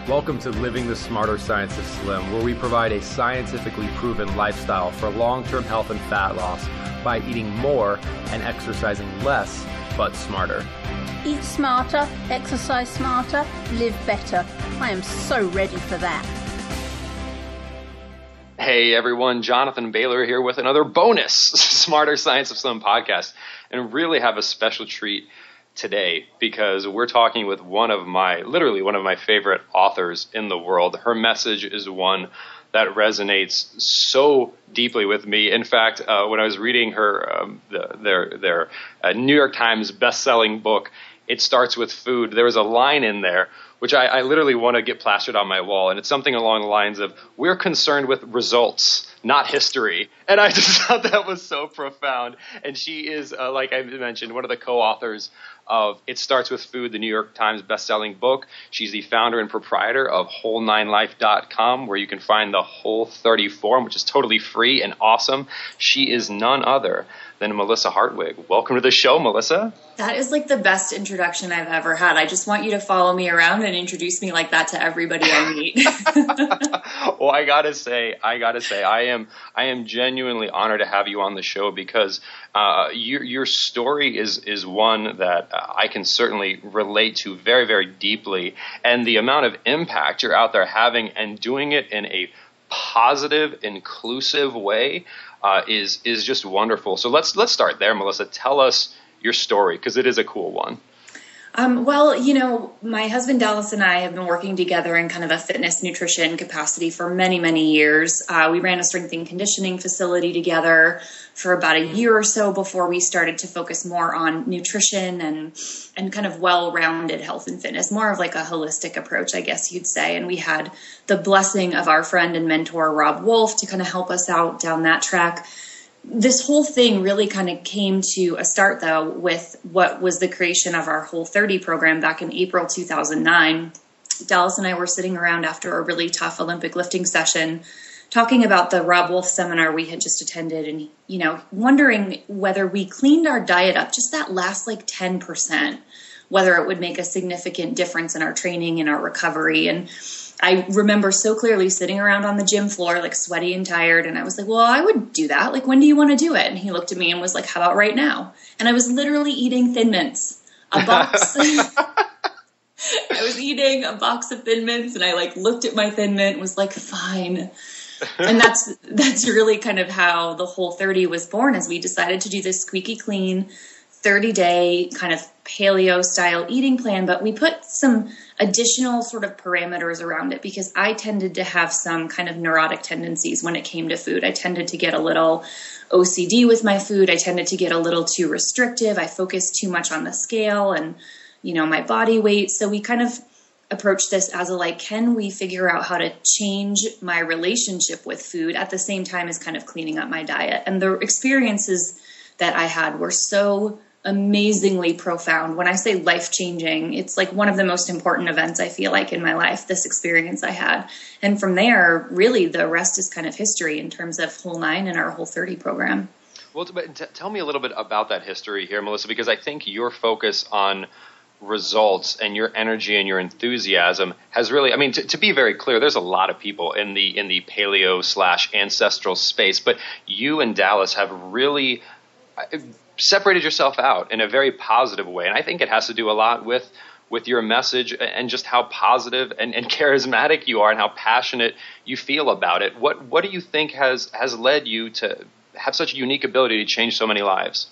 Welcome to Living the Smarter Science of Slim, where we provide a scientifically proven lifestyle for long-term health and fat loss by eating more and exercising less, but smarter. Eat smarter, exercise smarter, live better. I am so ready for that. Hey everyone, Jonathan Bailor here with another bonus Smarter Science of Slim podcast, and really have a special treat today because we're talking with one of my favorite authors in the world. Her message is one that resonates so deeply with me. In fact, when I was reading her their New York Times best-selling book, It Starts With Food, there was a line in there which I literally want to get plastered on my wall. And it's something along the lines of, we're concerned with results, not history. And I just thought that was so profound. And she is, like I mentioned, one of the co-authors of It Starts With Food, the New York Times best-selling book. She's the founder and proprietor of Whole9Life.com, where you can find the Whole30 form, which is totally free and awesome. She is none other than Melissa Hartwig. Welcome to the show, Melissa. That is like the best introduction I've ever had. I just want you to follow me around and introduce me like that to everybody I meet. Well, I gotta say, I am genuinely honored to have you on the show because your story is one that I can certainly relate to very, very deeply, and the amount of impact you're out there having and doing it in a positive, inclusive way is just wonderful. So let's start there, Melissa. Tell us your story because it is a cool one. Well, you know, my husband Dallas and I have been working together in kind of a fitness nutrition capacity for many, many years. We ran a strength and conditioning facility together for about a year or so before we started to focus more on nutrition and kind of well-rounded health and fitness, more of like a holistic approach, I guess you'd say. And we had the blessing of our friend and mentor, Rob Wolf, to kind of help us out down that track. This whole thing really kind of came to a start, though, with what was the creation of our Whole30 program back in April 2009. Dallas and I were sitting around after a really tough Olympic lifting session talking about the Rob Wolf seminar we had just attended and, you know, wondering whether we cleaned our diet up just that last like 10%, whether it would make a significant difference in our training and our recovery. And I remember so clearly sitting around on the gym floor, like sweaty and tired. And I was like, well, I would do that. Like, when do you want to do it? And he looked at me and was like, how about right now? And I was literally eating Thin Mints, a box. I was eating a box of Thin Mints and I like looked at my Thin Mint and was like, fine. And that's really kind of how the Whole30 was born, as we decided to do this squeaky clean 30-day kind of paleo style eating plan, but we put some additional sort of parameters around it because I tended to have some kind of neurotic tendencies when it came to food. I tended to get a little OCD with my food. I tended to get a little too restrictive. I focused too much on the scale and, you know, my body weight. So we kind of approached this as a like, can we figure out how to change my relationship with food at the same time as kind of cleaning up my diet? And the experiences that I had were so amazingly profound. When I say life-changing, it's like one of the most important events I feel like in my life, this experience I had. And from there, really the rest is kind of history in terms of Whole9 and our Whole30 program. Well, tell me a little bit about that history here, Melissa, because I think your focus on results and your energy and your enthusiasm has really, I mean, to be very clear, there's a lot of people in the paleo/ancestral space, but you and Dallas have really separated yourself out in a very positive way. And I think it has to do a lot with your message and just how positive and charismatic you are and how passionate you feel about it. What do you think has led you to have such a unique ability to change so many lives?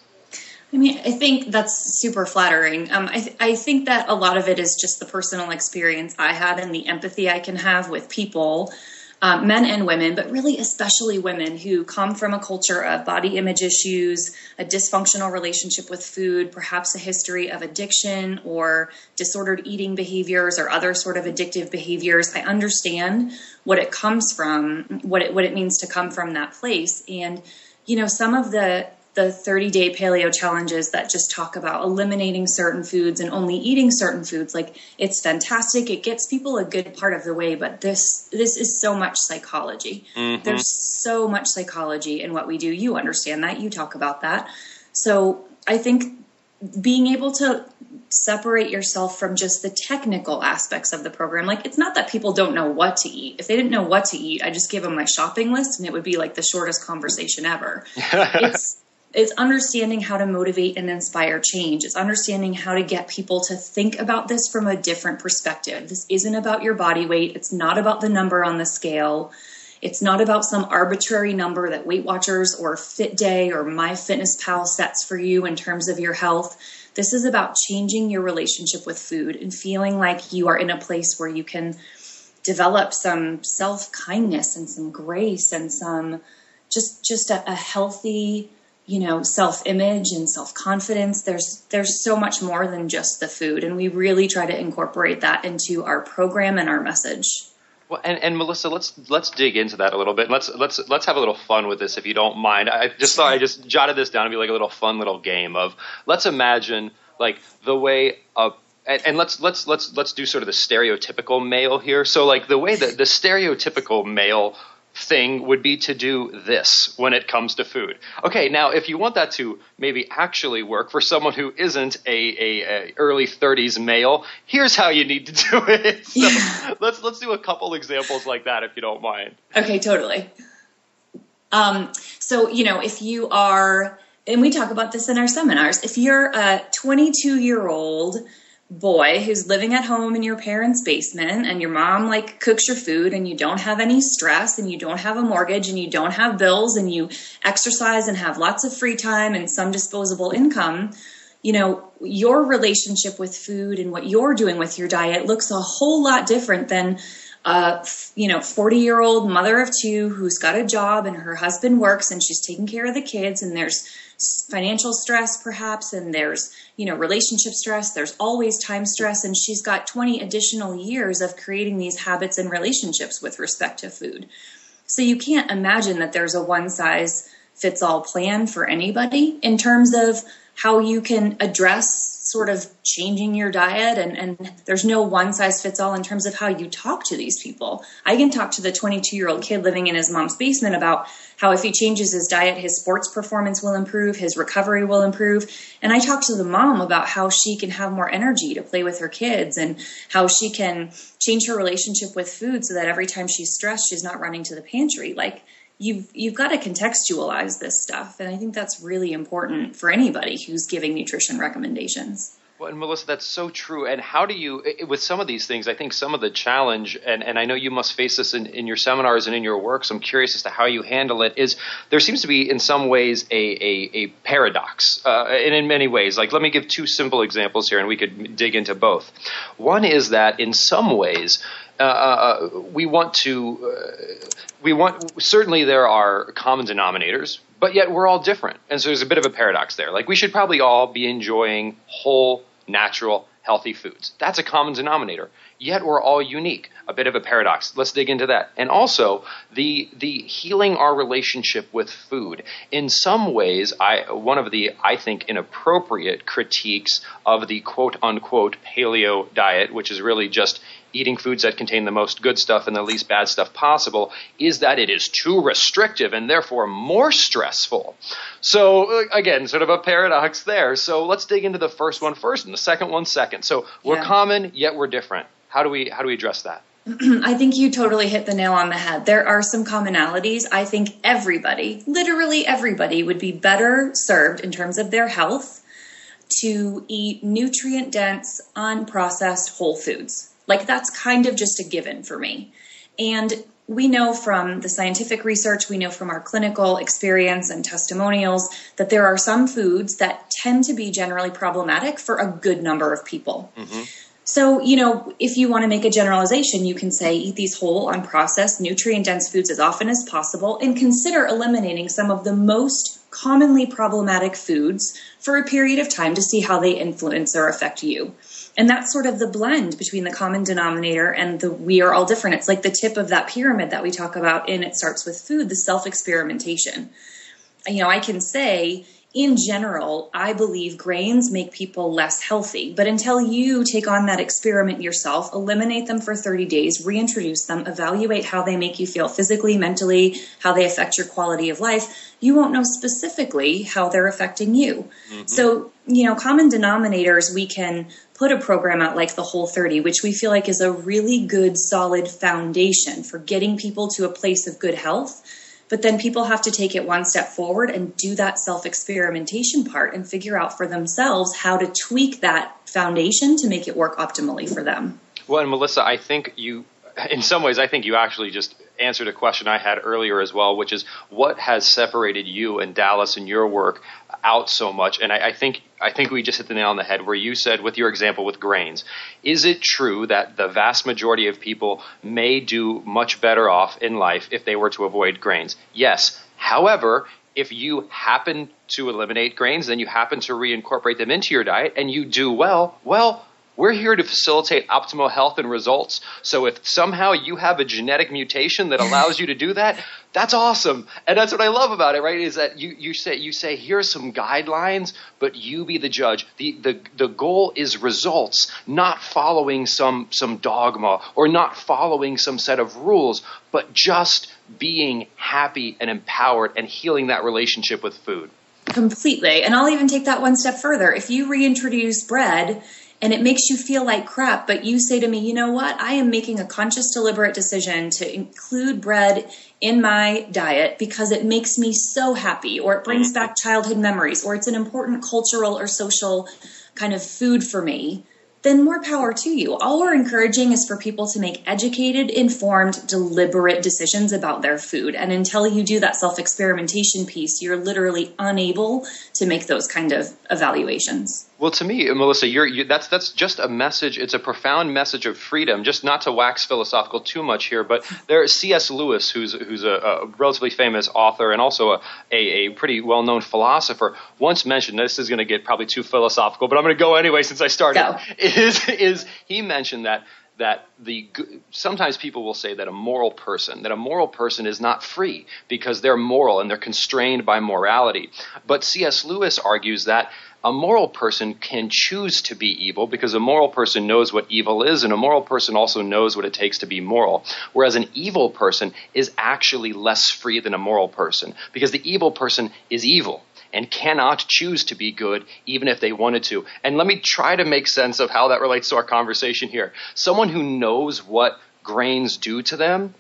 I mean, I think that's super flattering. I think that a lot of it is just the personal experience I had and the empathy I can have with people, men and women, but really especially women who come from a culture of body image issues, a dysfunctional relationship with food, perhaps a history of addiction or disordered eating behaviors or other sort of addictive behaviors. I understand what it comes from, what it means to come from that place. And, you know, some of the 30-day paleo challenges that just talk about eliminating certain foods and only eating certain foods, like, it's fantastic. It gets people a good part of the way, but this is so much psychology. Mm-hmm. There's so much psychology in what we do. You understand that. You talk about that. So I think being able to separate yourself from just the technical aspects of the program. Like, it's not that people don't know what to eat. If they didn't know what to eat, I just give them my shopping list and it would be like the shortest conversation ever. It's understanding how to motivate and inspire change. It's understanding how to get people to think about this from a different perspective. This isn't about your body weight. It's not about the number on the scale. It's not about some arbitrary number that Weight Watchers or Fit Day or MyFitnessPal sets for you in terms of your health. This is about changing your relationship with food and feeling like you are in a place where you can develop some self-kindness and some grace and some just a healthy, self-image and self-confidence. There's so much more than just the food. And we really try to incorporate that into our program and our message. Well, and Melissa, let's dig into that a little bit. Let's have a little fun with this, if you don't mind. I just jotted this down to be like a little fun little game of, let's imagine like the way and let's do sort of the stereotypical male here. So like the way that the stereotypical male thing would be to do this when it comes to food. Okay, now if you want that to maybe actually work for someone who isn't a early 30s male, here's how you need to do it. So let's do a couple examples like that, if you don't mind. Okay, totally. So if you are, and we talk about this in our seminars, if you're a 22-year-old boy who's living at home in your parents' basement and your mom cooks your food and you don't have any stress and you don't have a mortgage and you don't have bills and you exercise and have lots of free time and some disposable income, your relationship with food and what you're doing with your diet looks a whole lot different than 40-year-old mother of two who's got a job and her husband works and she's taking care of the kids and there's financial stress perhaps and there's, relationship stress. There's always time stress and she's got 20 additional years of creating these habits and relationships with respect to food. So you can't imagine that there's a one-size-fits-all plan for anybody in terms of how you can address sort of changing your diet, and there's no one-size-fits-all in terms of how you talk to these people. I can talk to the 22-year-old kid living in his mom's basement about how if he changes his diet, his sports performance will improve, his recovery will improve. And I talk to the mom about how she can have more energy to play with her kids and how she can change her relationship with food so that every time she's stressed, she's not running to the pantry. You've got to contextualize this stuff. And I think that's really important for anybody who's giving nutrition recommendations. Well, and Melissa, that's so true. And how do you, with some of these things, I think some of the challenge, and I know you must face this in your seminars and in your work, so I'm curious as to how you handle it, is there seems to be in some ways a paradox, and in many ways. Let me give two simple examples here, and we could dig into both. One is that in some ways, certainly there are common denominators, but yet we're all different. And so there's a bit of a paradox there. We should probably all be enjoying whole, natural, healthy foods. That's a common denominator. Yet we're all unique. A bit of a paradox. Let's dig into that. And also the healing our relationship with food. In some ways, one of the, I think, inappropriate critiques of the quote unquote paleo diet, which is really just eating foods that contain the most good stuff and the least bad stuff possible, is that it is too restrictive and therefore more stressful. So again, sort of a paradox there. So let's dig into the first one first and the second one second. So we're common, yet we're different. How do we address that? I think you totally hit the nail on the head. There are some commonalities. I think everybody, literally everybody, would be better served in terms of their health to eat nutrient-dense, unprocessed whole foods. That's kind of just a given for me. And we know from the scientific research, we know from our clinical experience and testimonials that there are some foods that tend to be generally problematic for a good number of people. Mm-hmm. So, if you want to make a generalization, you can say eat these whole, unprocessed, nutrient-dense foods as often as possible and consider eliminating some of the most commonly problematic foods for a period of time to see how they influence or affect you. And that's sort of the blend between the common denominator and the we are all different. It's like the tip of that pyramid that we talk about in It Starts With Food, the self-experimentation. I can say, in general, I believe grains make people less healthy. But until you take on that experiment yourself, eliminate them for 30 days, reintroduce them, evaluate how they make you feel physically, mentally, how they affect your quality of life, you won't know specifically how they're affecting you. Mm-hmm. So, common denominators, we can put a program out like the Whole30, which we feel like is a really good, solid foundation for getting people to a place of good health. But then people have to take it one step forward and do that self-experimentation part and figure out for themselves how to tweak that foundation to make it work optimally for them. Well, and Melissa, I think you actually just answered a question I had earlier as well, which is what has separated you and Dallas and your work out so much? And I think we just hit the nail on the head where you said with your example with grains, is it true that the vast majority of people may do much better off in life if they were to avoid grains? Yes. However, if you happen to eliminate grains, then you happen to reincorporate them into your diet and you do well, we're here to facilitate optimal health and results. So if somehow you have a genetic mutation that allows you to do that, that's awesome. And that's what I love about it, right? Is that you say here's some guidelines, but you be the judge. The goal is results, not following some dogma or not following some set of rules, but just being happy and empowered and healing that relationship with food. Completely. And I'll even take that one step further. If you reintroduce bread and it makes you feel like crap, but you say to me, you know what? I am making a conscious, deliberate decision to include bread in my diet because it makes me so happy, or it brings back childhood memories, or it's an important cultural or social kind of food for me, then more power to you. All we're encouraging is for people to make educated, informed, deliberate decisions about their food. And until you do that self-experimentation piece, you're literally unable to make those kind of evaluations. Well, to me, Melissa, that's just a message. It's a profound message of freedom. Just not to wax philosophical too much here, but there's C.S. Lewis, who's a relatively famous author and also a pretty well-known philosopher, once mentioned. This is going to get probably too philosophical, but I'm going to go anyway since I started. Go. Is he mentioned that sometimes people will say that a moral person is not free because they're moral and they're constrained by morality. But C.S. Lewis argues that a moral person can choose to be evil because a moral person knows what evil is, and a moral person also knows what it takes to be moral. Whereas an evil person is actually less free than a moral person because the evil person is evil and cannot choose to be good even if they wanted to. And let me try to make sense of how that relates to our conversation here. Someone who knows what grains do to them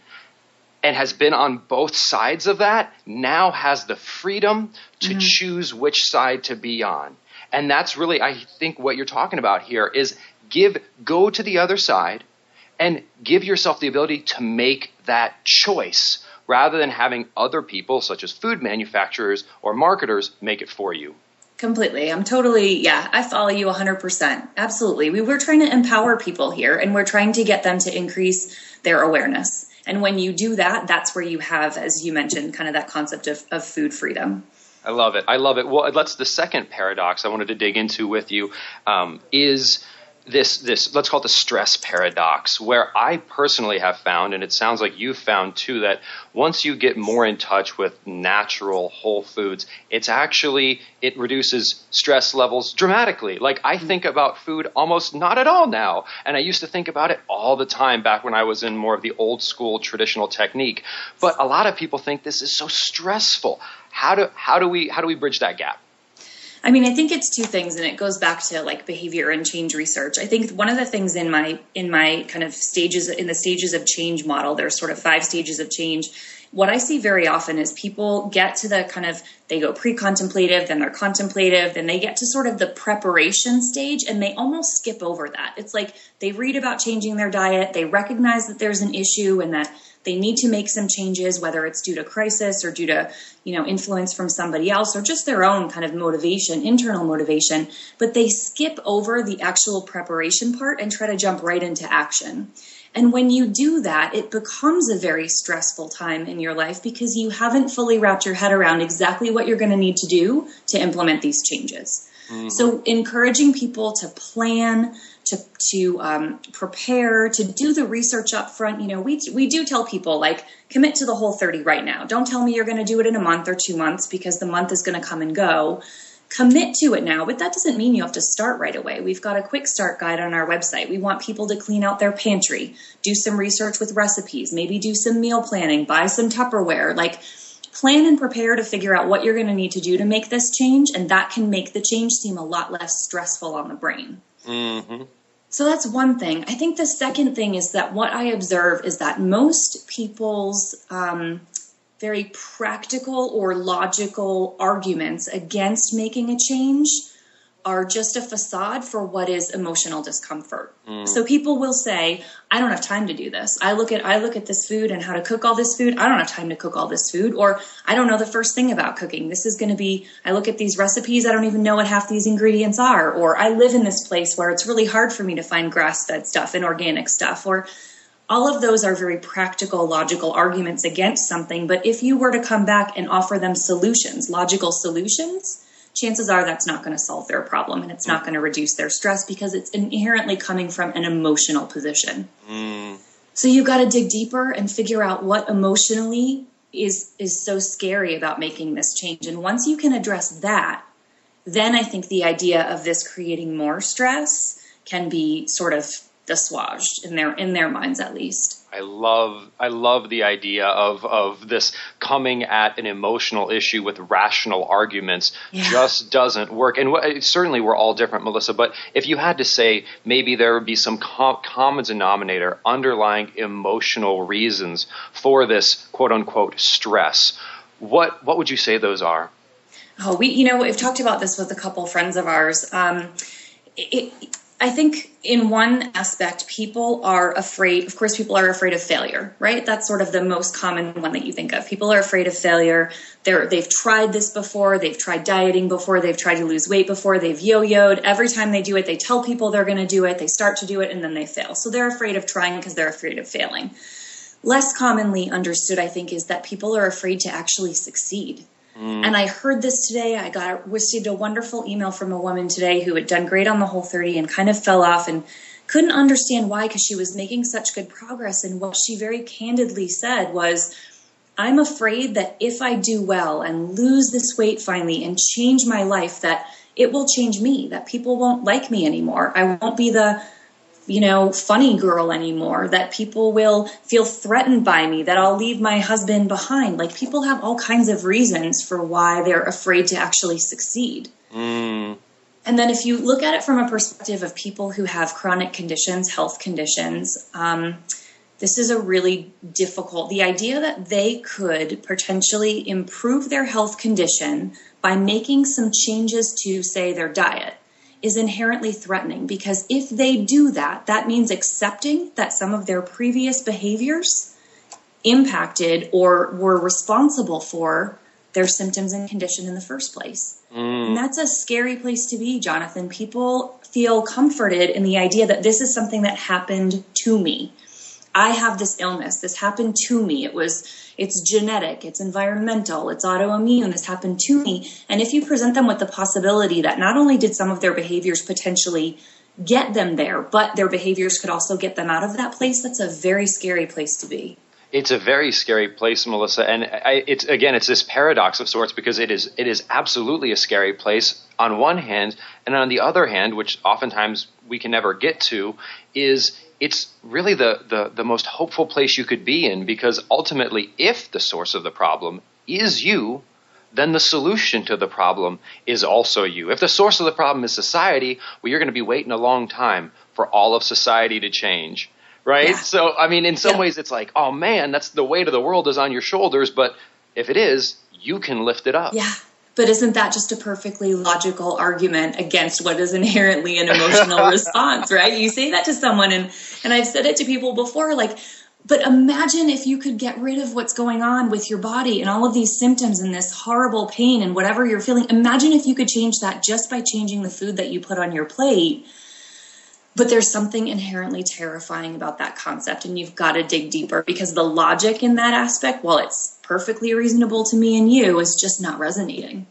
and has been on both sides of that now has the freedom to choose which side to be on. And that's really, I think, what you're talking about here is go to the other side and give yourself the ability to make that choice rather than having other people, such as food manufacturers or marketers, make it for you. Completely. I follow you 100%. Absolutely. We're trying to empower people here, and we're trying to get them to increase their awareness. And when you do that, that's where you have, as you mentioned, kind of that concept of food freedom. I love it. Well, that's the second paradox I wanted to dig into with you, is this, let's call it the stress paradox, where I personally have found, and it sounds like you've found too, that once you get more in touch with natural whole foods, it reduces stress levels dramatically. Like I think about food almost not at all now. And I used to think about it all the time back when I was in more of the old school traditional technique. But a lot of people think this is so stressful. How do we bridge that gap? I mean, I think it's two things, and it goes back to like behavior and change research. I think one of the things in my kind of in the stages of change model, there's sort of 5 stages of change. What I see very often is people get to the kind of, they go pre-contemplative, then they're contemplative, then they get to sort of the preparation stage, and they almost skip over that. It's like they read about changing their diet, they recognize that there's an issue and that they need to make some changes, whether it's due to crisis or due to, influence from somebody else or just their own kind of motivation, internal motivation, but they skip over the actual preparation part and try to jump right into action. And when you do that, it becomes a very stressful time in your life because you haven't fully wrapped your head around exactly what you're going to need to do to implement these changes. Mm-hmm. So encouraging people to plan, to prepare, to do the research up front. You know, we do tell people, like, commit to the Whole30 right now. Don't tell me you're going to do it in a month or 2 months, because the month is going to come and go. Commit to it now, but that doesn't mean you have to start right away. We've got a quick start guide on our website. We want people to clean out their pantry, do some research with recipes, maybe do some meal planning, buy some Tupperware, like plan and prepare to figure out what you're going to need to do to make this change. And that can make the change seem a lot less stressful on the brain. Mm-hmm. So that's one thing. I think the second thing is that what I observe is that most people's very practical or logical arguments against making a change are just a facade for what is emotional discomfort. So people will say, I don't have time to do this. I look at this food and how to cook all this food. I don't have time to cook all this food. Or I don't know the first thing about cooking. This is going to be, I look at these recipes. I don't even know what half these ingredients are. Or I live in this place where it's really hard for me to find grass-fed stuff and organic stuff. Or all of those are very practical, logical arguments against something. But if you were to come back and offer them solutions, logical solutions, chances are that's not going to solve their problem, and it's not going to reduce their stress, because it's inherently coming from an emotional position. So you've got to dig deeper and figure out what emotionally is so scary about making this change. And once you can address that, then I think the idea of this creating more stress can be sort of assuaged in their minds, at least. I love the idea of this coming at an emotional issue with rational arguments. Just doesn't work. And certainly we're all different, Melissa, but if you had to say maybe there would be some common denominator, underlying emotional reasons for this quote unquote stress, what would you say those are? Oh, we've talked about this with a couple friends of ours. I think in one aspect, people are afraid. Of course, people are afraid of failure, right? That's sort of the most common one that you think of. People are afraid of failure. They've tried this before. They've tried dieting before. They've tried to lose weight before. They've yo-yoed. Every time they do it, they tell people they're going to do it. They start to do it, and then they fail. So they're afraid of trying because they're afraid of failing. Less commonly understood, I think, is that people are afraid to actually succeed. And I heard this today. I received a wonderful email from a woman today who had done great on the Whole30 and kind of fell off and couldn't understand why, because she was making such good progress. And what she very candidly said was, I'm afraid that if I do well and lose this weight finally and change my life, that it will change me, that people won't like me anymore. I won't be the funny girl anymore, that people will feel threatened by me, that I'll leave my husband behind. Like, people have all kinds of reasons for why they're afraid to actually succeed. And then if you look at it from a perspective of people who have chronic conditions, health conditions, this is a really difficult, the idea that they could potentially improve their health condition by making some changes to, say, their diet, is inherently threatening, because if they do that, that means accepting that some of their previous behaviors impacted or were responsible for their symptoms and condition in the first place. And that's a scary place to be, Jonathan. People feel comforted in the idea that this is something that happened to me. I have this illness. This happened to me. It's genetic, it's environmental, it's autoimmune. This happened to me. And if you present them with the possibility that not only did some of their behaviors potentially get them there, but their behaviors could also get them out of that place, that's a very scary place to be. It's a very scary place, Melissa. And it's this paradox of sorts, because it is absolutely a scary place on one hand, and on the other hand, which oftentimes we can never get to, is it's really the most hopeful place you could be in, because ultimately, if the source of the problem is you, then the solution to the problem is also you. If the source of the problem is society, well, you're going to be waiting a long time for all of society to change, right? Yeah. So, I mean, in some ways, it's like, oh man, that's the weight of the world is on your shoulders. But if it is, you can lift it up. Yeah. But isn't that just a perfectly logical argument against what is inherently an emotional response, right? You say that to someone, and I've said it to people before, like, but imagine if you could get rid of what's going on with your body and all of these symptoms and this horrible pain and whatever you're feeling. Imagine if you could change that just by changing the food that you put on your plate. But there's something inherently terrifying about that concept, and you've got to dig deeper, because the logic in that aspect, while it's perfectly reasonable to me and you, is just not resonating.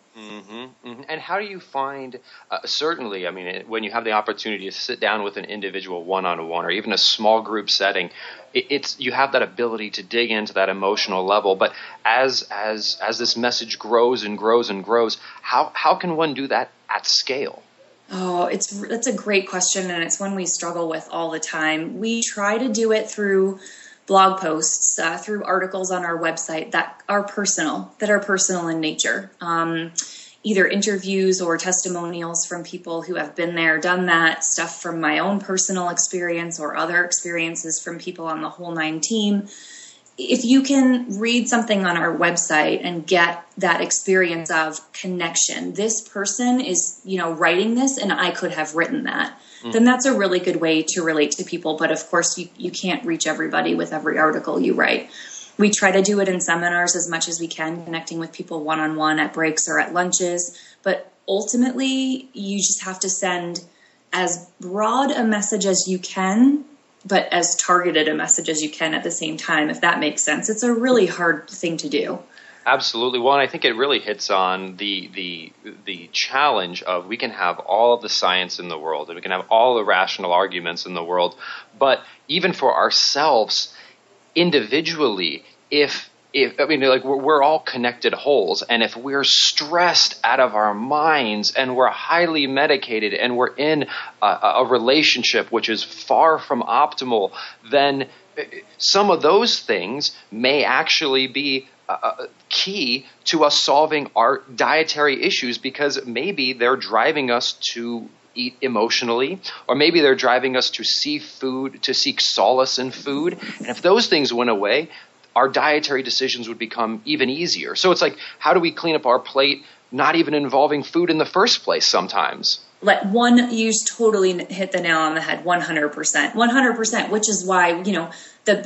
Mhm. And how do you find, certainly, I mean, when you have the opportunity to sit down with an individual one-on-one or even a small group setting, you have that ability to dig into that emotional level. But as this message grows and grows and grows, how can one do that at scale? Oh, that's a great question, and it's one we struggle with all the time. We try to do it through blog posts, through articles on our website that are personal in nature. Either interviews or testimonials from people who have been there, done that, stuff from my own personal experience or other experiences from people on the Whole Nine team. If you can read something on our website and get that experience of connection, this person is, writing this and I could have written that, then that's a really good way to relate to people. But of course, you can't reach everybody with every article you write. We try to do it in seminars as much as we can, connecting with people one-on-one at breaks or at lunches. But ultimately, you just have to send as broad a message as you can, but as targeted a message as you can at the same time, if that makes sense. It's a really hard thing to do. Absolutely. Well, and I think it really hits on the challenge of we can have all of the science in the world and we can have all the rational arguments in the world, but even for ourselves individually, if we're all connected wholes, and if we're stressed out of our minds and we're highly medicated and we're in a relationship which is far from optimal, then some of those things may actually be key to us solving our dietary issues, because maybe they're driving us to eat emotionally, or maybe they're driving us to seek solace in food. And if those things went away, our dietary decisions would become even easier. So it's like, how do we clean up our plate, not even involving food in the first place sometimes? You totally hit the nail on the head, 100%, which is why,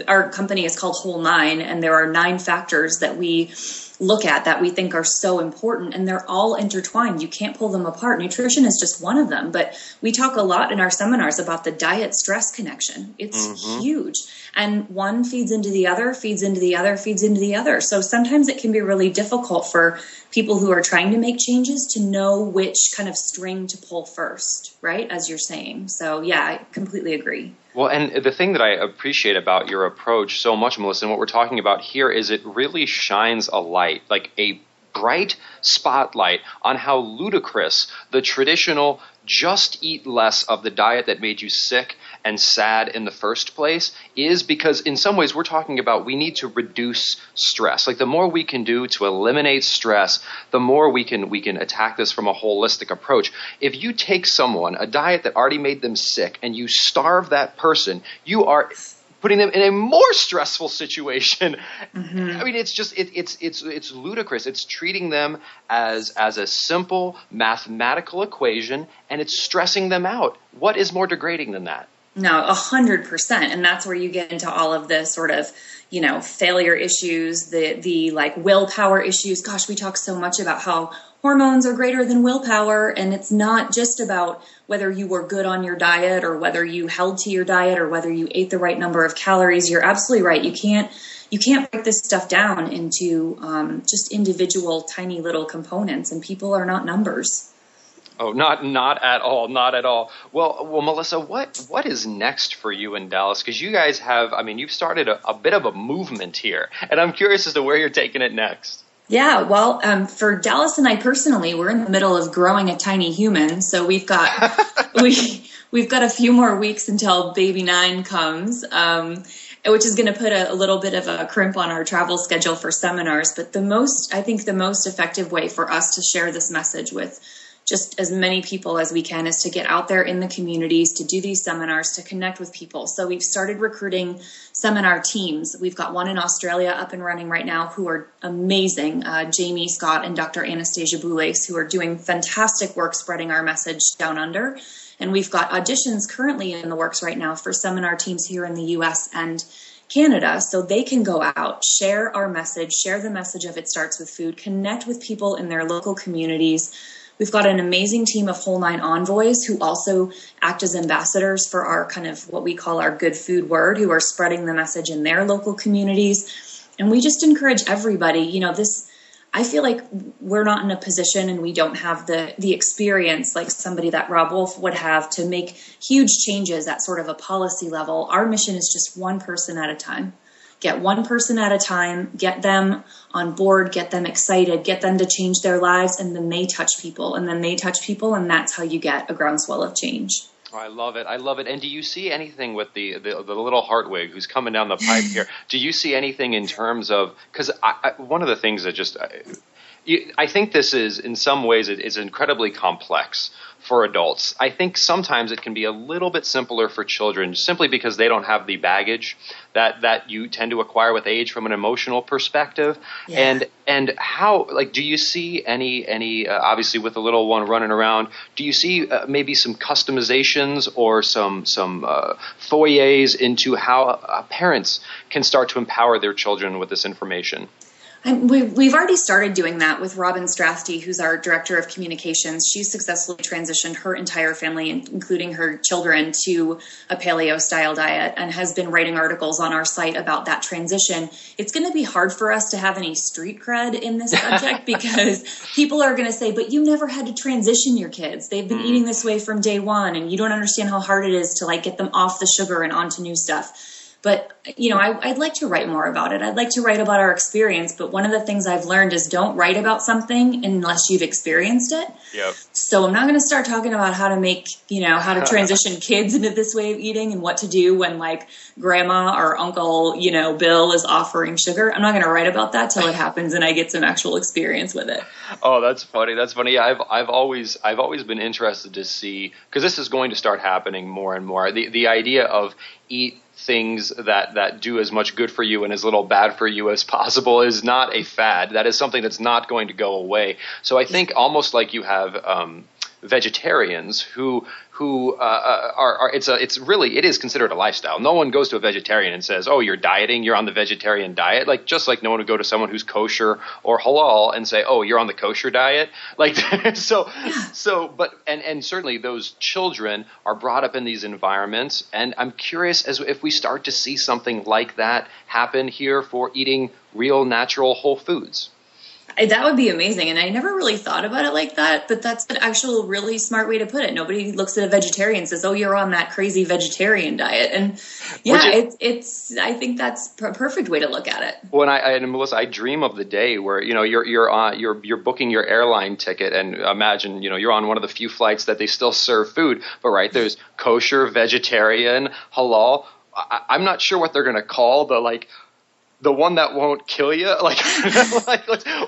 our company is called Whole Nine, and there are 9 factors that we look at that we think are so important, and they're all intertwined. You can't pull them apart. Nutrition is just one of them, but we talk a lot in our seminars about the diet stress connection. It's huge, and one feeds into the other, feeds into the other, feeds into the other. So sometimes it can be really difficult for people who are trying to make changes to know which kind of string to pull first, right? As you're saying. So yeah, I completely agree. Well, and the thing that I appreciate about your approach so much, Melissa, and what we're talking about here is it really shines a light, like a bright spotlight on how ludicrous the traditional just eat less of the diet that made you sick and sad in the first place is, because in some ways we're talking about we need to reduce stress. Like the more we can do to eliminate stress, the more we can attack this from a holistic approach. If you take someone, a diet that already made them sick, and you starve that person, you are putting them in a more stressful situation. I mean, it's just it's ludicrous. It's treating them as a simple mathematical equation, and it's stressing them out. What is more degrading than that? No, 100%. And that's where you get into all of the sort of, failure issues, the like willpower issues. Gosh, we talk so much about how hormones are greater than willpower. And it's not just about whether you were good on your diet or whether you held to your diet or whether you ate the right number of calories. You're absolutely right. You can't break this stuff down into just individual tiny little components, and people are not numbers. Oh, not at all, not at all. Well, Melissa, what is next for you in Dallas? Because you guys you've started a bit of a movement here, and I'm curious as to where you're taking it next. Yeah, well, for Dallas and I personally, we're in the middle of growing a tiny human, so we've got we've got a few more weeks until baby 9 comes, which is going to put a little bit of a crimp on our travel schedule for seminars. But the most effective way for us to share this message with just as many people as we can is to get out there in the communities, to do these seminars, to connect with people. So we've started recruiting seminar teams. We've got one in Australia up and running right now who are amazing, Jamie Scott and Dr. Anastasia Boulais, who are doing fantastic work spreading our message down under. And we've got auditions currently in the works right now for seminar teams here in the U.S. and Canada, so they can go out, share our message, share the message of It Starts With Food, connect with people in their local communities. We've got an amazing team of Whole Nine envoys who also act as ambassadors for our kind of what we call our good food word, who are spreading the message in their local communities. And we just encourage everybody, I feel like we're not in a position and we don't have the experience like somebody that Rob Wolf would have to make huge changes at sort of a policy level. Our mission is just one person at a time. Get one person at a time, get them on board, get them excited, get them to change their lives, and then they touch people, and then they touch people, and that's how you get a groundswell of change. Oh, I love it. I love it. And do you see anything with the little Hartwig who's coming down the pipe here? Do you see anything in terms of, because one of the things that just, I think this is, in some ways, it is incredibly complex for adults. I think sometimes it can be a little bit simpler for children simply because they don't have the baggage that you tend to acquire with age from an emotional perspective. Yeah. And how, like, do you see any obviously with the little one running around, do you see maybe some customizations or some foyers into how parents can start to empower their children with this information? We've already started doing that with Robin Strathty, who's our director of communications. She's successfully transitioned her entire family, including her children, to a paleo-style diet and has been writing articles on our site about that transition. It's going to be hard for us to have any street cred in this subject because people are going to say, but you never had to transition your kids. They've been eating this way from day one, and you don't understand how hard it is to like get them off the sugar and onto new stuff. But, you know, I'd like to write more about it. I'd like to write about our experience. But one of the things I've learned is don't write about something unless you've experienced it. Yep. So I'm not going to start talking about how to make, how to transition kids into this way of eating and what to do when like grandma or uncle, Bill is offering sugar. I'm not going to write about that till it happens and I get some actual experience with it. Oh, that's funny. That's funny. Yeah, I've always been interested to see, because this is going to start happening more and more. The idea of eat things that do as much good for you and as little bad for you as possible is not a fad. That is something that's not going to go away. So I think almost like you have vegetarians who are it is considered a lifestyle. No one goes to a vegetarian and says, "Oh, you're dieting, you're on the vegetarian diet." Just like no one would go to someone who's kosher or halal and say, "Oh, you're on the kosher diet." And certainly those children are brought up in these environments, and I'm curious as if we start to see something like that happen here for eating real, natural, whole foods. That would be amazing. And I never really thought about it like that, but that's an actual really smart way to put it. Nobody looks at a vegetarian and says, "Oh, you're on that crazy vegetarian diet." And I think that's a perfect way to look at it. Well, and Melissa, I dream of the day where, you're booking your airline ticket and imagine, you're on one of the few flights that they still serve food, but there's kosher, vegetarian, halal. I'm not sure what they're going to call the one that won't kill you,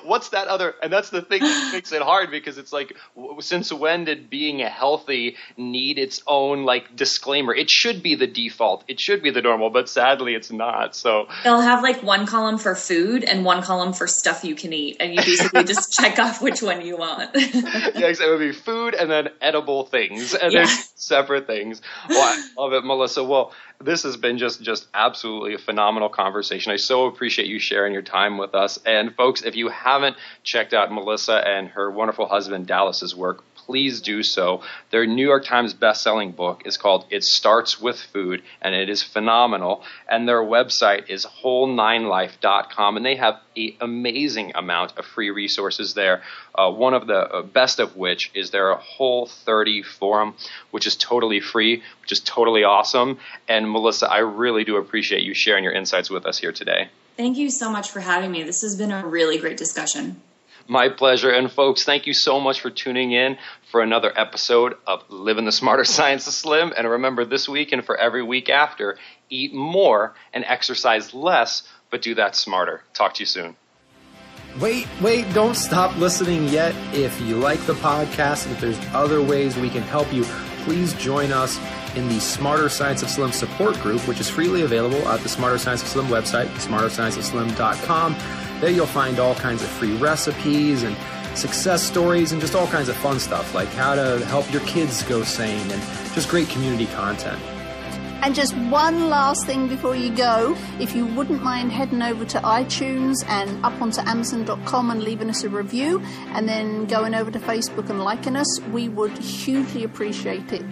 what's that other? And that's the thing that makes it hard, because it's like, since when did being healthy need its own disclaimer? It should be the default. It should be the normal, but sadly it's not. So they'll have one column for food and one column for stuff you can eat, and you basically just check off which one you want. Yeah, it would be food and then edible things, and there's separate things. Well, I love it, Melissa. Well, this has been just absolutely a phenomenal conversation. I so appreciate you sharing your time with us. And folks, if you haven't checked out Melissa and her wonderful husband Dallas's work, please do so. Their New York Times best-selling book is called It Starts With Food, and it is phenomenal. And their website is whole9life.com, and they have an amazing amount of free resources there. One of the best of which is their Whole30 forum, which is totally free, which is totally awesome. And Melissa, I really do appreciate you sharing your insights with us here today. Thank you so much for having me. This has been a really great discussion. My pleasure. And folks, thank you so much for tuning in for another episode of Living the Smarter Science of Slim. And remember, this week and for every week after, eat more and exercise less, but do that smarter. Talk to you soon. Wait, don't stop listening yet. If you like the podcast, if there's other ways we can help you, please join us in the Smarter Science of Slim support group, which is freely available at the Smarter Science of Slim website, smarterscienceofslim.com. There you'll find all kinds of free recipes and success stories and just all kinds of fun stuff, like how to help your kids go sane and just great community content. And just one last thing before you go, if you wouldn't mind heading over to iTunes and up onto Amazon.com and leaving us a review, and then going over to Facebook and liking us, we would hugely appreciate it.